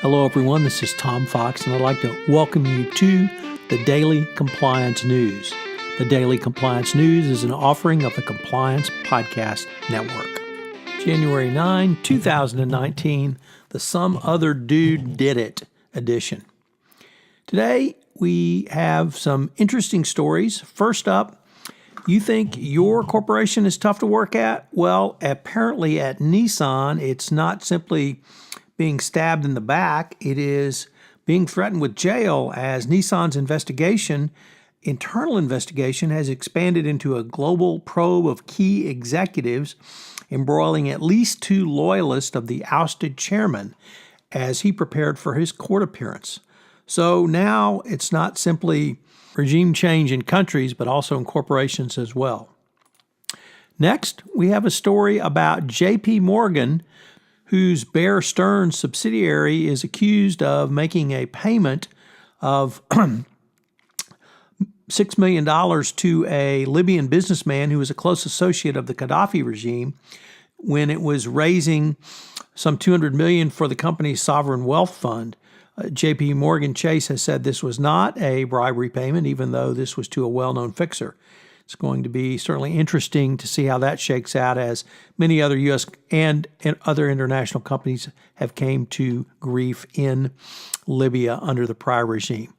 Hello, everyone. This is Tom Fox, and I'd like to welcome you to the Daily Compliance News. The Daily Compliance News is an offering of the Compliance Podcast Network. January 9, 2019, the Some Other Dude Did It edition. Today, we have some interesting stories. First up, you think your corporation is tough to work at? Well, apparently at Nissan, it's not simply being stabbed in the back. It is being threatened with jail as Nissan's internal investigation, has expanded into a global probe of key executives, embroiling at least two loyalists of the ousted chairman as he prepared for his court appearance. So now it's not simply regime change in countries, but also in corporations as well. Next, we have a story about J.P. Morgan, whose Bear Stearns subsidiary is accused of making a payment of $6 million to a Libyan businessman who was a close associate of the Gaddafi regime when it was raising some $200 million for the company's sovereign wealth fund. J.P. Morgan Chase has said this was not a bribery payment, even though this was to a well-known fixer. It's going to be certainly interesting to see how that shakes out, as many other U.S. and other international companies have came to grief in Libya under the prior regime.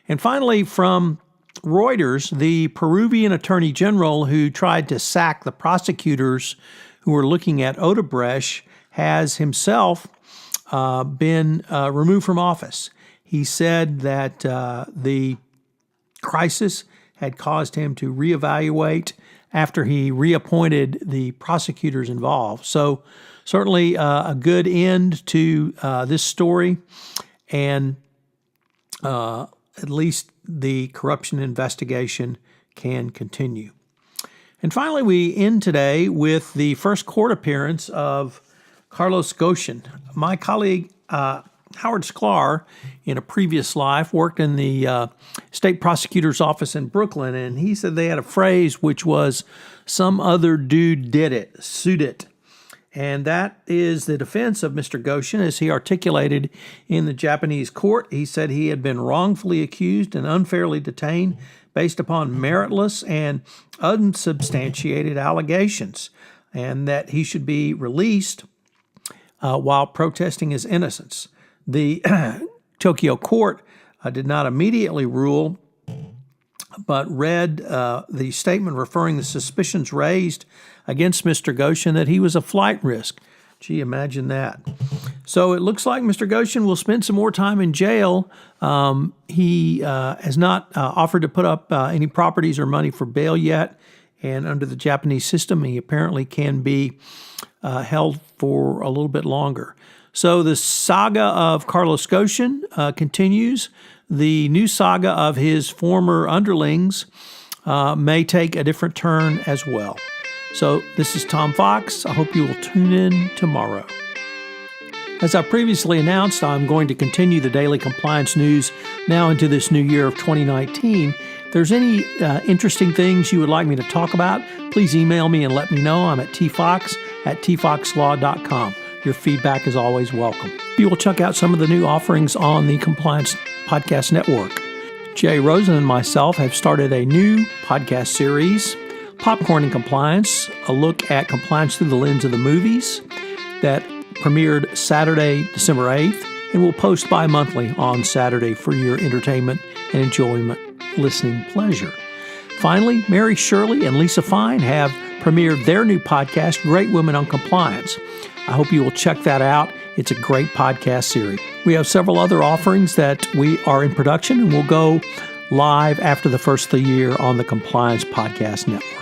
And finally, from Reuters, the Peruvian attorney general who tried to sack the prosecutors who were looking at Odebrecht has himself been removed from office. He said that the crisis had caused him to reevaluate after he reappointed the prosecutors involved. So certainly a good end to this story, and at least the corruption investigation can continue. And finally, we end today with the first court appearance of Carlos Ghosn. My colleague Howard Sklar, in a previous life, worked in the state prosecutor's office in Brooklyn, and he said they had a phrase which was, "Some other dude did it, sued it." And that is the defense of Mr. Ghosn, as he articulated in the Japanese court. He said he had been wrongfully accused and unfairly detained based upon meritless and unsubstantiated allegations, and that he should be released while protesting his innocence. The Tokyo court did not immediately rule, but read the statement referring the suspicions raised against Mr. Ghosn that he was a flight risk. Gee, imagine that. So it looks like Mr. Ghosn will spend some more time in jail. He has not offered to put up any properties or money for bail yet, and under the Japanese system, he apparently can be held for a little bit longer. So the saga of Carlos Ghosn continues. The new saga of his former underlings may take a different turn as well. So this is Tom Fox. I hope you will tune in tomorrow. As I previously announced, I'm going to continue the Daily Compliance News now into this new year of 2019. If there's any interesting things you would like me to talk about, please email me and let me know. I'm at tfox@tfoxlaw.com. Your feedback is always welcome. You will check out some of the new offerings on the Compliance Podcast Network. Jay Rosen and myself have started a new podcast series, Popcorn and Compliance, a look at compliance through the lens of the movies, that premiered Saturday, December 8th, and will post bi-monthly on Saturday for your entertainment and enjoyment listening pleasure. Finally, Mary Shirley and Lisa Fine have premiered their new podcast, Great Women on Compliance. I hope you will check that out. It's a great podcast series. We have several other offerings that we are in production and will go live after the first of the year on the Compliance Podcast Network.